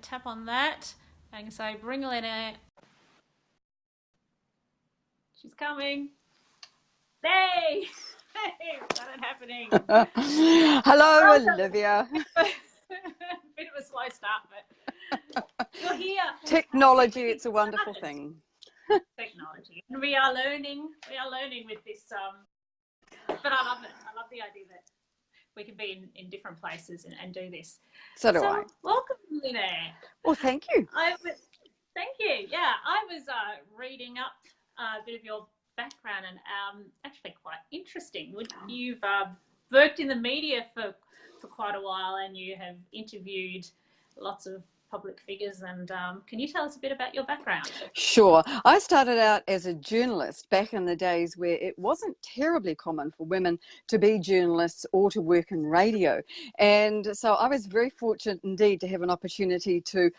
Tap on that and say, bring Lena. She's coming. Hey! Hey, got it happening. Hello, Welcome. Olivia. Bit of a slow start, but you're here. Technology, it's a wonderful thing. Technology. And we are learning with this, but I love it. I love the idea that we can be in different places and do this. So do I. Welcome, Lena. Well, thank you. Thank you. Yeah, I was reading up a bit of your background and actually quite interesting. You've worked in the media for quite a while and you have interviewed lots of public figures, and can you tell us a bit about your background? Sure. I started out as a journalist back in the days where it wasn't terribly common for women to be journalists or to work in radio. And so I was very fortunate indeed to have an opportunity to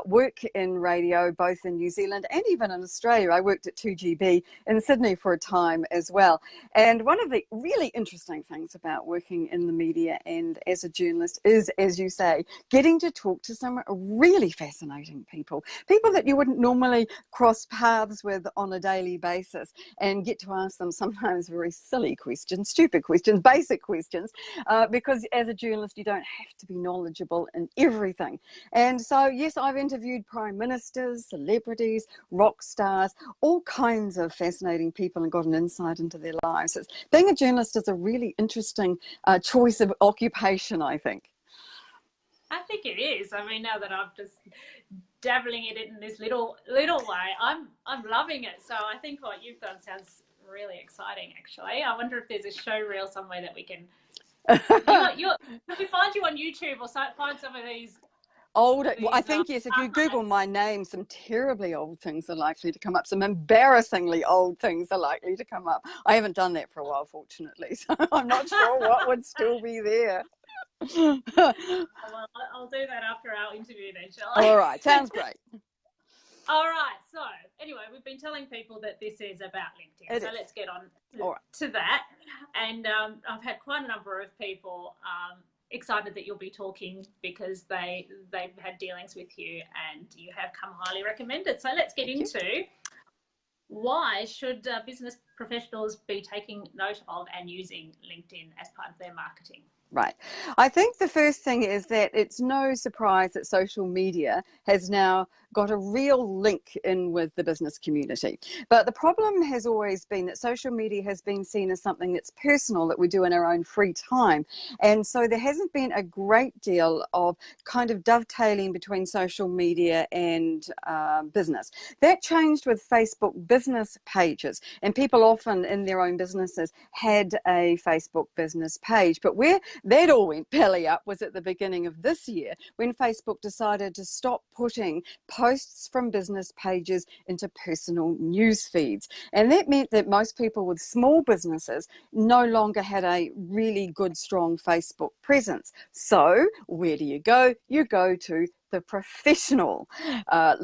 work in radio, both in New Zealand and even in Australia. I worked at 2GB in Sydney for a time as well. And one of the really interesting things about working in the media and as a journalist is, as you say, getting to talk to some really fascinating people that you wouldn't normally cross paths with on a daily basis, and get to ask them sometimes very silly questions, stupid questions, basic questions, because as a journalist you don't have to be knowledgeable in everything. And so yes, I've interviewed prime ministers, celebrities, rock stars, all kinds of fascinating people, and got an insight into their lives. Being a journalist is a really interesting choice of occupation, I think. I think it is. I mean, now that I'm just dabbling it in this little way, I'm loving it. So I think what you've done sounds really exciting, actually. I wonder if there's a show reel somewhere that we can. Can we find you on YouTube or find some of these? Well, I think yes, if you Google my name, some terribly old things are likely to come up. Some embarrassingly old things are likely to come up. I haven't done that for a while, fortunately, so I'm not sure what would still be there. Well, I'll do that after our interview then, shall I? All right, sounds great. All right, so anyway, we've been telling people that this is about LinkedIn, let's get on to that. And I've had quite a number of people excited that you'll be talking because they've had dealings with you and you have come highly recommended. So let's get into why should business professionals be taking note of and using LinkedIn as part of their marketing? Right. I think the first thing is that it's no surprise that social media has now got a real link in with the business community. But the problem has always been that social media has been seen as something that's personal, that we do in our own free time. And so there hasn't been a great deal of kind of dovetailing between social media and business. That changed with Facebook business pages. And people often in their own businesses had a Facebook business page. But where that all went belly up was at the beginning of this year, when Facebook decided to stop putting posts from business pages into personal news feeds. And that meant that most people with small businesses no longer had a really good, strong Facebook presence. So where do you go? You go to the professional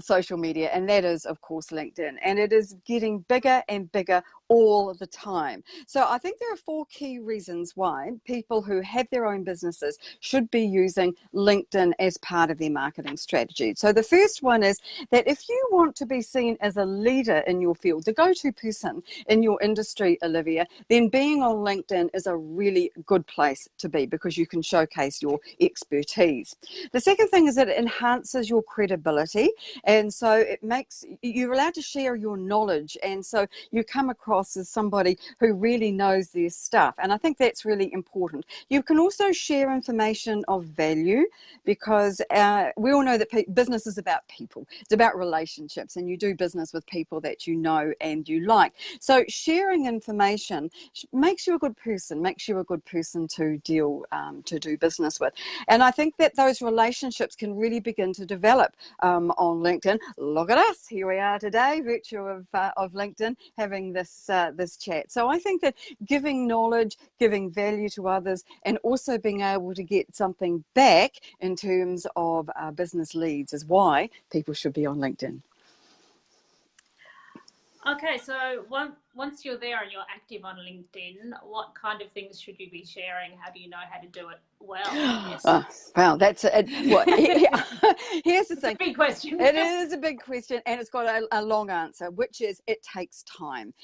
social media, and that is, of course, LinkedIn. And it is getting bigger and bigger all the time. So I think there are 4 key reasons why people who have their own businesses should be using LinkedIn as part of their marketing strategy. So the first one is that if you want to be seen as a leader in your field, the go-to person in your industry, Olivia, then being on LinkedIn is a really good place to be, because you can showcase your expertise. The second thing is that it enhances your credibility, and so it makes you're allowed to share your knowledge, and so you come across as somebody who really knows their stuff. And I think that's really important. You can also share information of value, because we all know that business is about people. It's about relationships, and you do business with people that you know and you like. So sharing information makes you a good person, to do business with. And I think that those relationships can really begin to develop on LinkedIn. Look at us, here we are today, virtue of LinkedIn, having this chat. So I think that giving knowledge, giving value to others, and also being able to get something back in terms of business leads is why people should be on LinkedIn. Okay, so once you're there and you're active on LinkedIn, what kind of things should you be sharing? How do you know how to do it well? Yes. Wow, that's it. Well, here's the thing. It's a big question. It is a big question, and it's got a long answer, which is it takes time.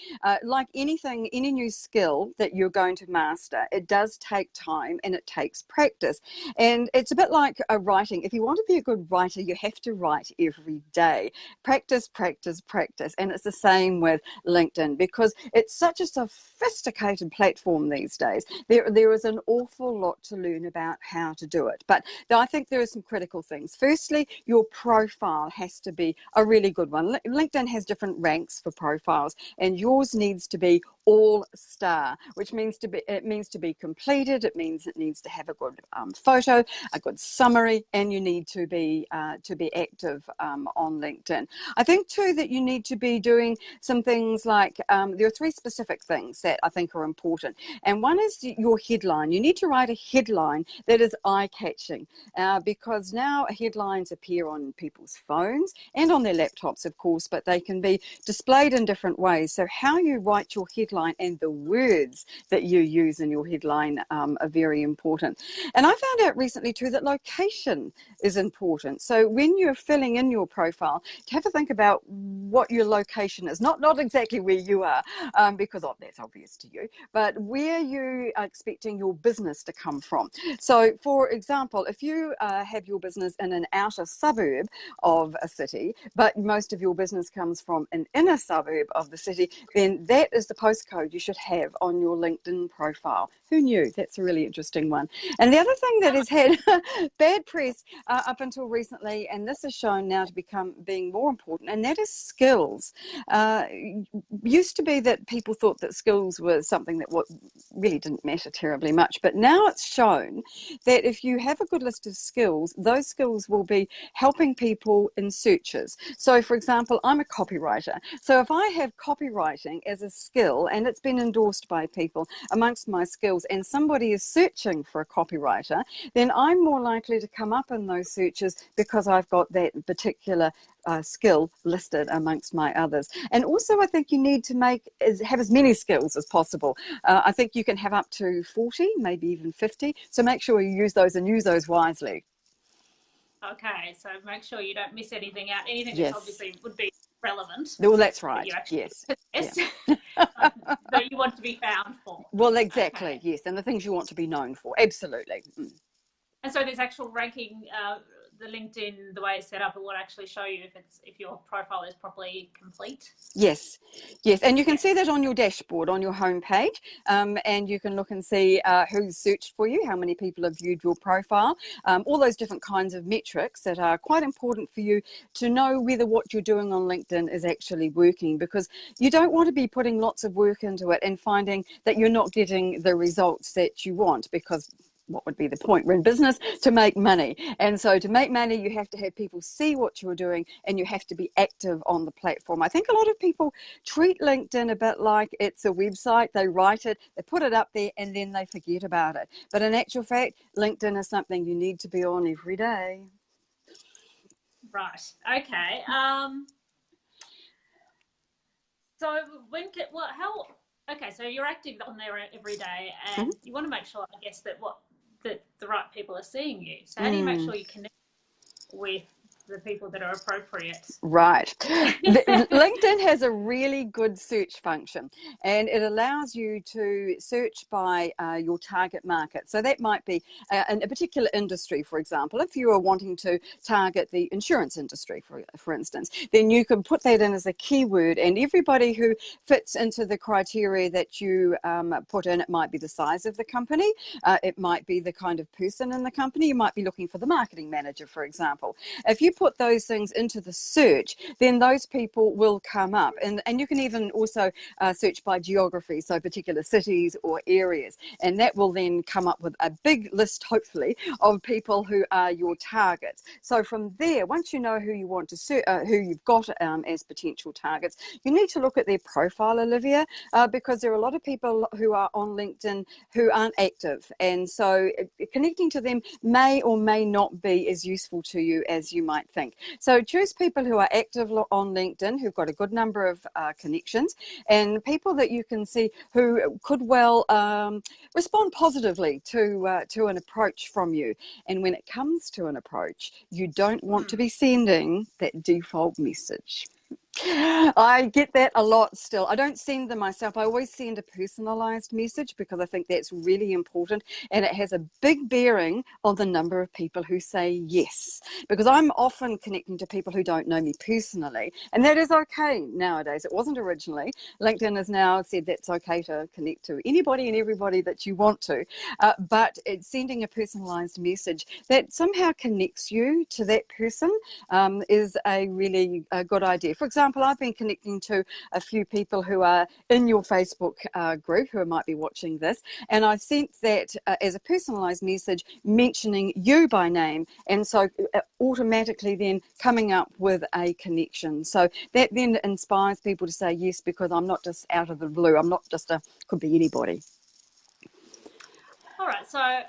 Like anything, any new skill that you're going to master, it does take time and it takes practice. And it's a bit like writing. If you want to be a good writer, you have to write every day. Practice, practice, practice. And it's the same with LinkedIn, because it's such a sophisticated platform these days. There is an awful lot to learn about how to do it. But I think there are some critical things. Firstly, your profile has to be a really good one. LinkedIn has different ranks for profiles, and yours needs to be all star, which means to be completed. It means it needs to have a good photo, a good summary, and you need to be active on LinkedIn. I think too that you need to be doing some things like there are 3 specific things that I think are important, and one is your headline. You need to write a headline that is eye-catching, because now headlines appear on people's phones and on their laptops, of course, but they can be displayed in different ways. So how you write your headline and the words that you use in your headline are very important. And I found out recently too that location is important. So when you're filling in your profile, to have a think about what your location is, not exactly where you are, because that's obvious to you, but where you are expecting your business to come from. So for example, if you have your business in an outer suburb of a city, but most of your business comes from an inner suburb of the city, then that is the postcode you should have on your LinkedIn profile. Who knew? That's a really interesting one. And the other thing that has had bad press up until recently, and this is shown now to being more important, and that is skills. Used to be that people thought that skills were something that really didn't matter terribly much, but now it's shown that if you have a good list of skills, those skills will be helping people in searches. So for example, I'm a copywriter. So if I have copywriting as a skill, and it's been endorsed by people amongst my skills, and somebody is searching for a copywriter, then I'm more likely to come up in those searches because I've got that particular skill listed amongst my others. And also I think you need to have as many skills as possible. I think you can have up to 40, maybe even 50. So make sure you use those and use those wisely. Okay, so make sure you don't miss anything out. Anything that obviously would be relevant. Well, that's right. Yes. That you want to be found for. Well, exactly. Okay. Yes, and the things you want to be known for. Absolutely. And so there's actual ranking. The LinkedIn, the way it's set up, it will actually show you if your profile is properly complete. Yes, and you can see that on your dashboard, on your homepage, and you can look and see who's searched for you, how many people have viewed your profile, all those different kinds of metrics that are quite important for you to know whether what you're doing on LinkedIn is actually working, because you don't want to be putting lots of work into it and finding that you're not getting the results that you want, because what would be the point? We're in business to make money. And so to make money, you have to have people see what you're doing, and you have to be active on the platform. I think a lot of people treat LinkedIn a bit like it's a website. They write it, they put it up there, and then they forget about it. But in actual fact, LinkedIn is something you need to be on every day. Right. Okay. So you're active on there every day, and you want to make sure, I guess, that the right people are seeing you. So how do you make sure you connect with the people that are appropriate? Right. LinkedIn has a really good search function, and it allows you to search by your target market. So that might be in a particular industry, for example. If you are wanting to target the insurance industry, for instance, then you can put that in as a keyword, and everybody who fits into the criteria that you put in, it might be the size of the company, it might be the kind of person in the company, you might be looking for the marketing manager, for example. If you put those things into the search, then those people will come up. And you can even also search by geography, so particular cities or areas. And that will then come up with a big list, hopefully, of people who are your targets. So from there, once you know who you want to search, who you've got as potential targets, you need to look at their profile, Olivia, because there are a lot of people who are on LinkedIn who aren't active. And so connecting to them may or may not be as useful to you as you might might think. So choose people who are active on LinkedIn, who've got a good number of connections, and people that you can see who could well respond positively to an approach from you. And when it comes to an approach, you don't want to be sending that default message. I get that a lot still. I don't send them myself. I always send a personalized message because I think that's really important, and it has a big bearing on the number of people who say yes, because I'm often connecting to people who don't know me personally, and that is okay nowadays. It wasn't originally. LinkedIn has now said that's okay to connect to anybody and everybody that you want to, but it's sending a personalized message that somehow connects you to that person is a really good idea. For example, I've been connecting to a few people who are in your Facebook group who might be watching this, and I sent that as a personalised message mentioning you by name, and so automatically then coming up with a connection. So that then inspires people to say yes, because I'm not just out of the blue. I'm not just could be anybody. All right, so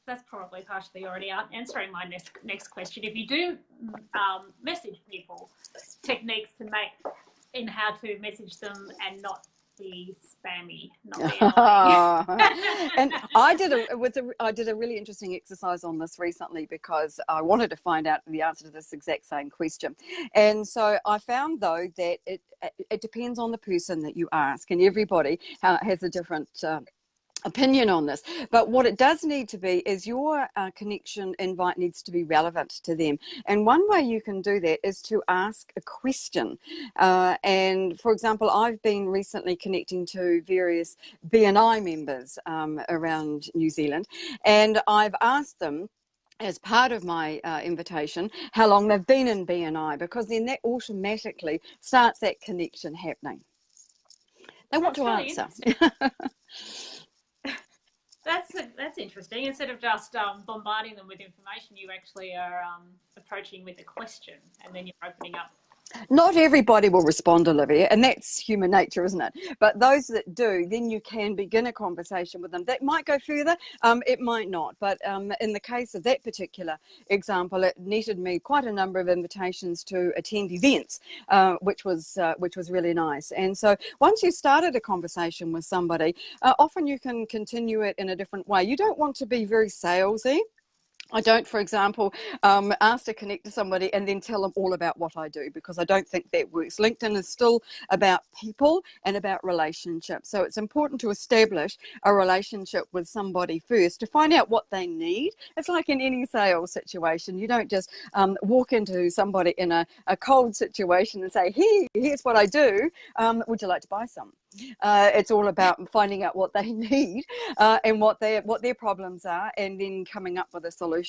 that's probably partially already answering my next question. If you do message people, techniques to make in how to message them and not be spammy, not be annoying. And I did a really interesting exercise on this recently because I wanted to find out the answer to this exact same question. And so I found, though, that it depends on the person that you ask, and everybody has a different opinion on this, but what it does need to be is your connection invite needs to be relevant to them, and one way you can do that is to ask a question. And for example, I've been recently connecting to various BNI members around New Zealand, and I've asked them as part of my invitation how long they've been in BNI, because then that automatically starts that connection happening. They want to answer. That's interesting. Instead of just bombarding them with information, you actually are approaching with a question, and then you're opening up. Not everybody will respond, Olivia, and that's human nature, isn't it? But those that do, then you can begin a conversation with them. That might go further, it might not. But in the case of that particular example, it netted me quite a number of invitations to attend events, which was really nice. And so once you started a conversation with somebody, often you can continue it in a different way. You don't want to be very salesy. I don't, for example, ask to connect to somebody and then tell them all about what I do, because I don't think that works. LinkedIn is still about people and about relationships. So it's important to establish a relationship with somebody first to find out what they need. It's like in any sales situation. You don't just walk into somebody in a cold situation and say, hey, here's what I do. Would you like to buy some? It's all about finding out what they need and what their problems are, and then coming up with a solution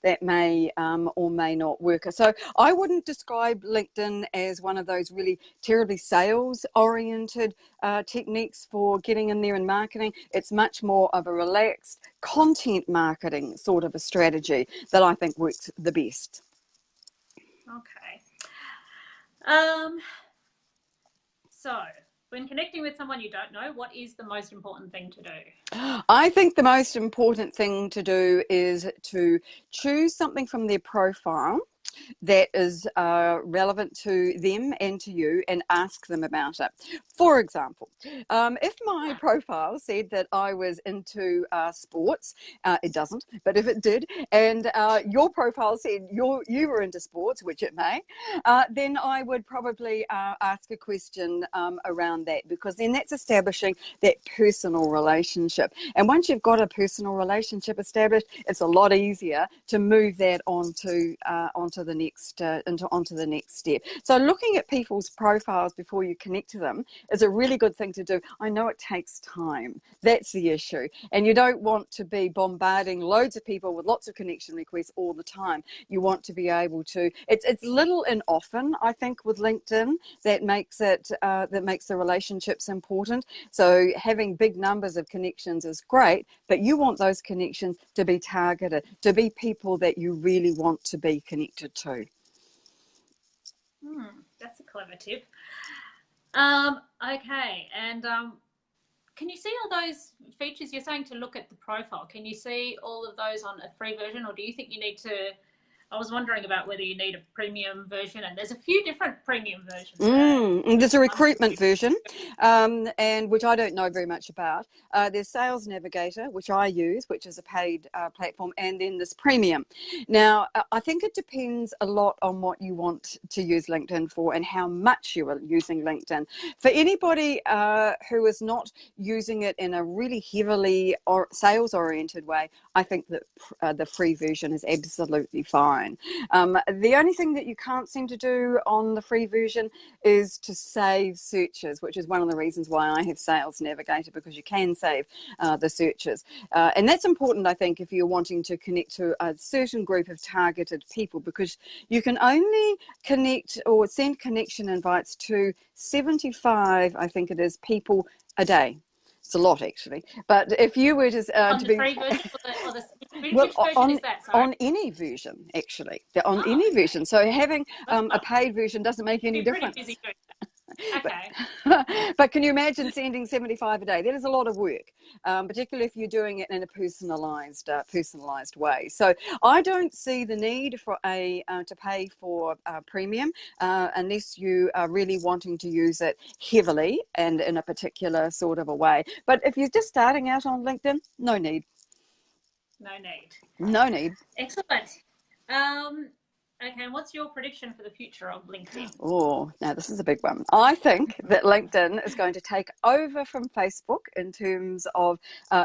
that may or may not work. So I wouldn't describe LinkedIn as one of those really terribly sales-oriented techniques for getting in there and marketing. It's much more of a relaxed content marketing sort of a strategy that I think works the best. Okay. So when connecting with someone you don't know, what is the most important thing to do? I think the most important thing to do is to choose something from their profile that is relevant to them and to you, and ask them about it. For example, if my profile said that I was into sports, it doesn't, but if it did, and your profile said you were into sports, which it may, then I would probably ask a question around that, because then that's establishing that personal relationship. And once you've got a personal relationship established, it's a lot easier to move that onto the next step. So looking at people's profiles before you connect to them is a really good thing to do. I know it takes time. That's the issue. And you don't want to be bombarding loads of people with lots of connection requests all the time. You want to be able to, it's little and often, I think, with LinkedIn that makes the relationships important. So having big numbers of connections is great, but you want those connections to be targeted, to be people that you really want to be connected to. That's a clever tip. Okay, and can you see all those features? You're saying to look at the profile. Can you see all of those on a free version, or do you think you need to I was wondering about whether you need a premium version, and there's a few different premium versions. There's a recruitment version, and which I don't know very much about. There's Sales Navigator, which I use, which is a paid platform, and then there's premium. Now, I think it depends a lot on what you want to use LinkedIn for and how much you are using LinkedIn. For anybody who is not using it in a really heavily or sales-oriented way, I think that the free version is absolutely fine. The only thing that you can't seem to do on the free version is to save searches, which is one of the reasons why I have Sales Navigator, because you can save the searches. And that's important, I think, if you're wanting to connect to a certain group of targeted people, because you can only connect or send connection invites to 75, I think it is, people a day. It's a lot, actually. But if you were to be free version or the well, which version is that? Sorry? On any version, actually. On any version. So having a paid version doesn't make any difference. Busy doing that. Okay. But can you imagine sending 75 a day? That is a lot of work, particularly if you're doing it in a personalised way. So I don't see the need for to pay for premium unless you are really wanting to use it heavily and in a particular sort of a way. But if you're just starting out on LinkedIn, no need. No need. No need. Excellent. Okay, and what's your prediction for the future of LinkedIn? Oh, now this is a big one. I think that LinkedIn is going to take over from Facebook in terms of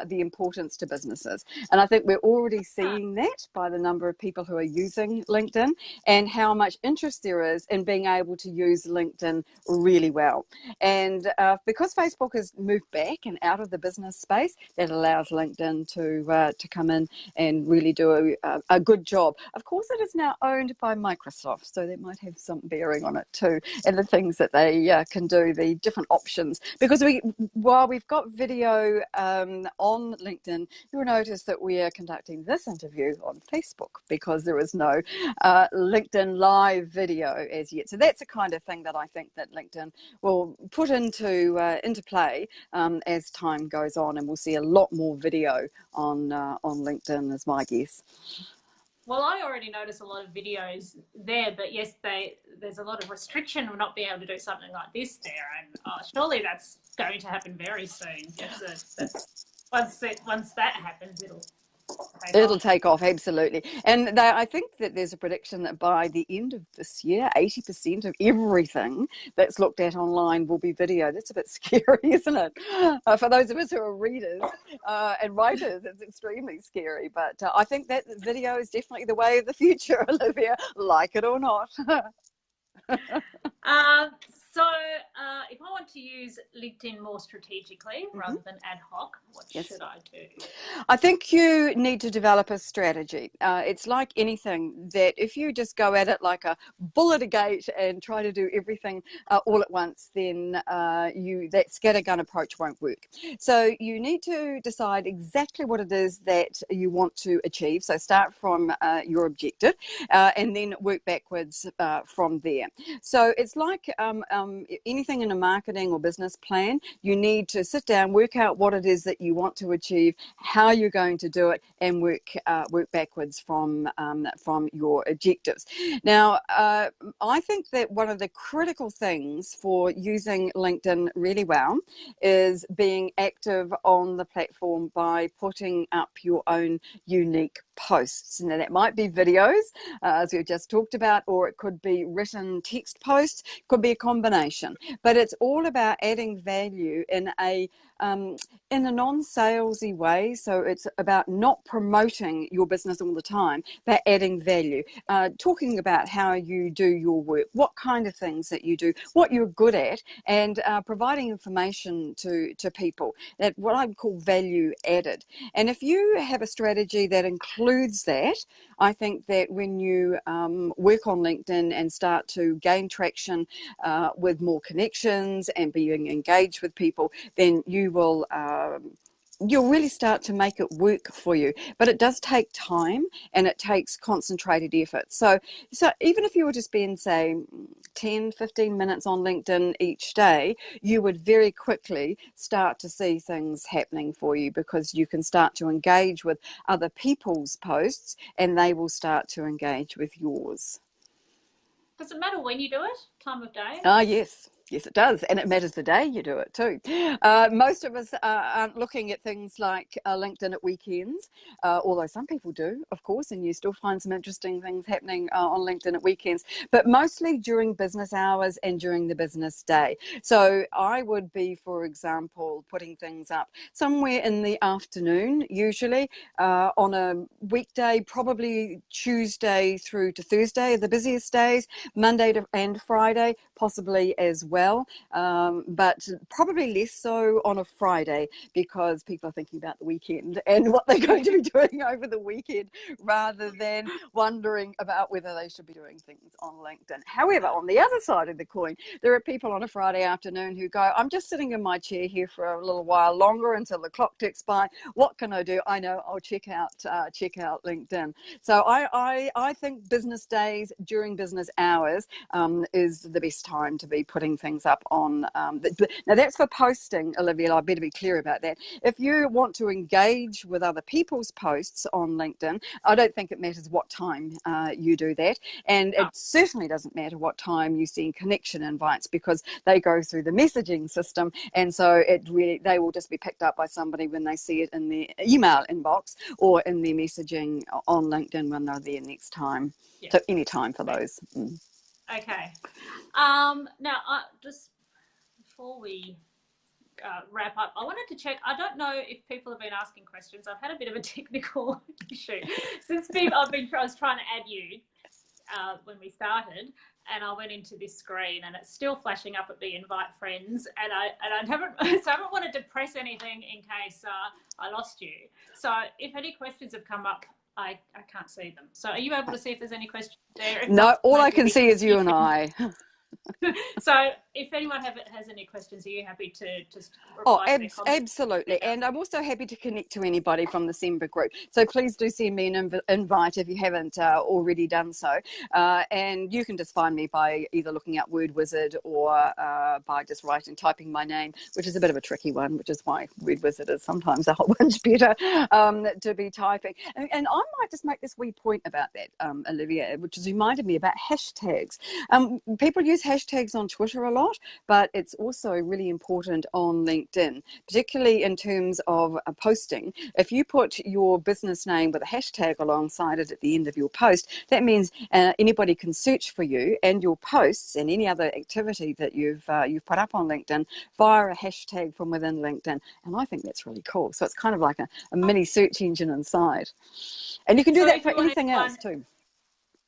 the importance to businesses. And I think we're already seeing that by the number of people who are using LinkedIn and how much interest there is in being able to use LinkedIn really well. And because Facebook has moved back and out of the business space, that allows LinkedIn to come in and really do a good job. Of course, it is now owned by Microsoft, so that might have some bearing on it too, and the things that they can do, the different options. Because while we've got video on LinkedIn, you'll notice that we are conducting this interview on Facebook because there is no LinkedIn live video as yet. So that's the kind of thing that I think that LinkedIn will put into play as time goes on, and we'll see a lot more video on LinkedIn, is my guess. Well, I already notice a lot of videos there, but yes, there's a lot of restriction of not being able to do something like this there, and surely that's going to happen very soon. Once that happens, it'll take off, absolutely. And I think that there's a prediction that by the end of this year, 80% of everything that's looked at online will be video. That's a bit scary, isn't it? For those of us who are readers and writers, it's extremely scary. But I think that video is definitely the way of the future, Olivia, like it or not. So if I want to use LinkedIn more strategically rather than ad hoc, what should I do? I think you need to develop a strategy. It's like anything, that if you just go at it like a bull at a gate and try to do everything all at once, then that scattergun approach won't work. So you need to decide exactly what it is that you want to achieve. So start from your objective and then work backwards from there. So it's like anything in a marketing or business plan. You need to sit down, work out what it is that you want to achieve, how you're going to do it, and work backwards from your objectives. Now, I think that one of the critical things for using LinkedIn really well is being active on the platform by putting up your own unique posts. Now, that might be videos, as we've just talked about, or it could be written text posts, could be a combination. But it's all about adding value in a non-salesy way. So it's about not promoting your business all the time, but adding value, talking about how you do your work, what kind of things that you do, what you're good at, and providing information to people, that what I call value added. And if you have a strategy that includes that, I think that when you work on LinkedIn and start to gain traction with more connections and being engaged with people, then you will you'll really start to make it work for you. But it does take time and it takes concentrated effort. So even if you were to spend, say, 10, 15 minutes on LinkedIn each day, you would very quickly start to see things happening for you, because you can start to engage with other people's posts and they will start to engage with yours. Does it matter when you do it? Time of day? Yes. Yes, it does. And it matters the day you do it too. Most of us aren't looking at things like LinkedIn at weekends, although some people do, of course, and you still find some interesting things happening on LinkedIn at weekends, but mostly during business hours and during the business day. So I would be, for example, putting things up somewhere in the afternoon, usually on a weekday, probably Tuesday through to Thursday are the busiest days, Monday and Friday, possibly as well, but probably less so on a Friday, because people are thinking about the weekend and what they're going to be doing over the weekend, rather than wondering about whether they should be doing things on LinkedIn. However, on the other side of the coin, there are people on a Friday afternoon who go, I'm just sitting in my chair here for a little while longer until the clock ticks by. What can I do? I know, I'll check out LinkedIn. So I think business days during business hours is the best time to be putting things up on. Now that's for posting, Olivia. I better be clear about that. If you want to engage with other people's posts on LinkedIn, I don't think it matters what time you do that, and it certainly doesn't matter what time you send connection invites, because they go through the messaging system, and so they will just be picked up by somebody when they see it in their email inbox or in their messaging on LinkedIn when they're there next time. Yeah. So any time for those. Okay. Now, just before we wrap up, I wanted to check. I don't know if people have been asking questions. I've had a bit of a technical issue since I was trying to add you when we started, and I went into this screen and it's still flashing up at the invite friends, and I haven't wanted to press anything in case I lost you. So if any questions have come up, I can't see them. So are you able to see if there's any questions there? If no, not, all I can see is you and I. So if anyone has any questions, are you happy to just reply to their comments? Absolutely. Yeah. And I'm also happy to connect to anybody from the SEMBA group. So please do send me an invite if you haven't already done so. And you can just find me by either looking up Word Wizard or by just typing my name, which is a bit of a tricky one, which is why Word Wizard is sometimes a whole bunch better to be typing. And I might just make this wee point about that, Olivia, which has reminded me about hashtags. People use hashtags on Twitter a lot, but it's also really important on LinkedIn, particularly in terms of posting. If you put your business name with a hashtag alongside it at the end of your post, that means anybody can search for you and your posts and any other activity that you've put up on LinkedIn via a hashtag from within LinkedIn. And I think that's really cool. So it's kind of like a mini search engine inside. And you can do that for anything else too.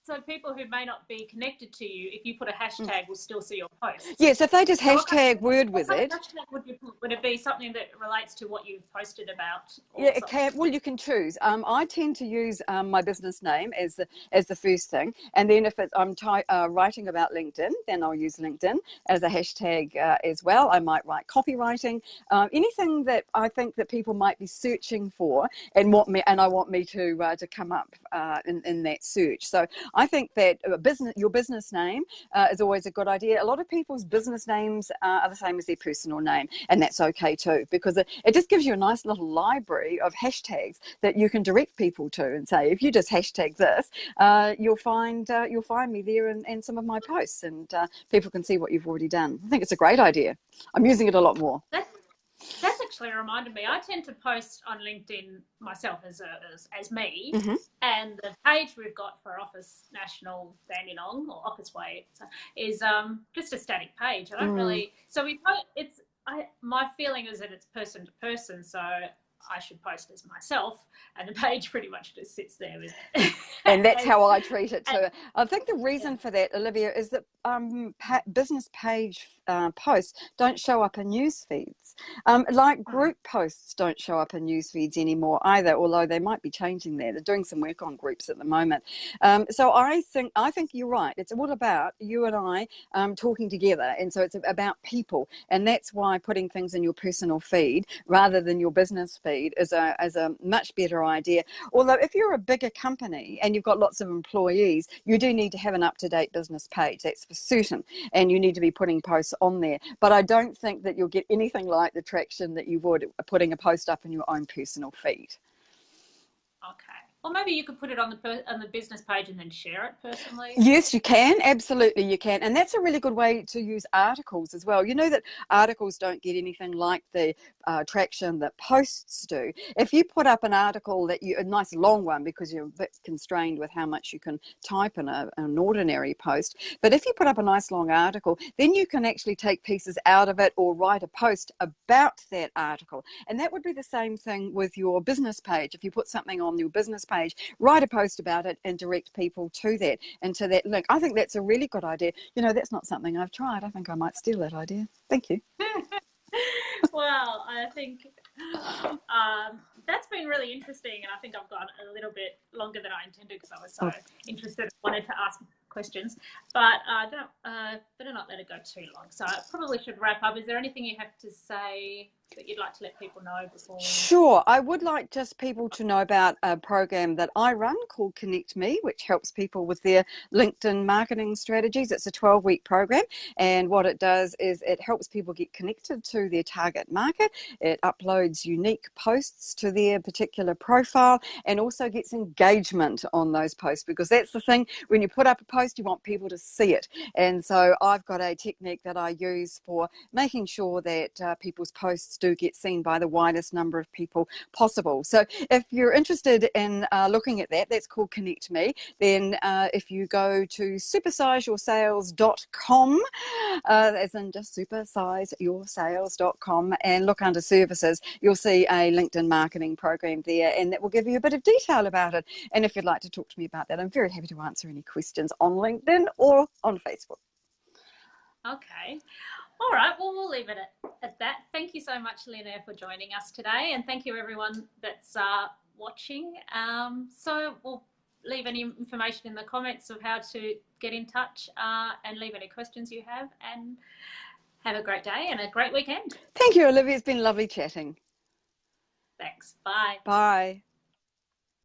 So people who may not be connected to you, if you put a hashtag, will still see your posts. Yes, if they just hashtag Word Wizard. What hashtag would you put? Would it be something that relates to what you've posted about? Yeah, it can. Well, you can choose. I tend to use my business name as the first thing, and then if I'm writing about LinkedIn, then I'll use LinkedIn as a hashtag as well. I might write copywriting, anything that I think that people might be searching for, and I want me to come up in that search. So I think that your business name is always a good idea. A lot of people's business names are the same as their personal name, and that's okay too, because it just gives you a nice little library of hashtags that you can direct people to and say, if you just hashtag this, you'll find me there and some of my posts, and people can see what you've already done. I think it's a great idea. I'm using it a lot more. That's actually reminded me. I tend to post on LinkedIn myself as me, and the page we've got for Office National Dandenong or Office Way is just a static page. I don't really. So my feeling is that it's person to person. So I should post as myself, and the page pretty much just sits there with. And that's how I treat it too. I think the reason for that, Olivia, is that business page posts don't show up in news feeds. Like group posts don't show up in news feeds anymore either, although they might be changing that. They're doing some work on groups at the moment. So I think you're right. It's all about you and I talking together, and so it's about people, and that's why putting things in your personal feed rather than your business feed feed is a much better idea. Although if you're a bigger company and you've got lots of employees, you do need to have an up-to-date business page, that's for certain, and you need to be putting posts on there. But I don't think that you'll get anything like the traction that you would putting a post up in your own personal feed. Okay. Or maybe you could put it on the business page and then share it personally. Yes, you can. Absolutely, you can. And that's a really good way to use articles as well. You know that articles don't get anything like the traction that posts do. If you put up an article a nice long one, because you're a bit constrained with how much you can type in an ordinary post, but if you put up a nice long article, then you can actually take pieces out of it or write a post about that article. And that would be the same thing with your business page. If you put something on your business page, write a post about it and direct people to that and to that link. I think that's a really good idea. You know, that's not something I've tried. I think I might steal that idea. Thank you. Well, I think that's been really interesting, and I think I've gone a little bit longer than I intended because I was so interested and wanted to ask questions, but better not let it go too long. So I probably should wrap up. Is there anything you have to say that you'd like to let people know before? Sure. I would like just people to know about a program that I run called Connect Me, which helps people with their LinkedIn marketing strategies. It's a 12-week program, and what it does is it helps people get connected to their target market. It uploads unique posts to their particular profile and also gets engagement on those posts, because that's the thing. When you put up a post, you want people to see it. And so I've got a technique that I use for making sure that people's posts do get seen by the widest number of people possible. So if you're interested in looking at that, that's called Connect Me. Then if you go to supersizeYourSales.com, as in just supersizeYourSales.com, and look under services, you'll see a LinkedIn marketing program there, and that will give you a bit of detail about it. And if you'd like to talk to me about that, I'm very happy to answer any questions on LinkedIn or on Facebook. Okay. All right, well, we'll leave it at that. Thank you so much, Lynette, for joining us today, and thank you everyone that's watching. So we'll leave any information in the comments of how to get in touch, and leave any questions you have, and have a great day and a great weekend. Thank you, Olivia. It's been lovely chatting. Thanks. Bye. Bye.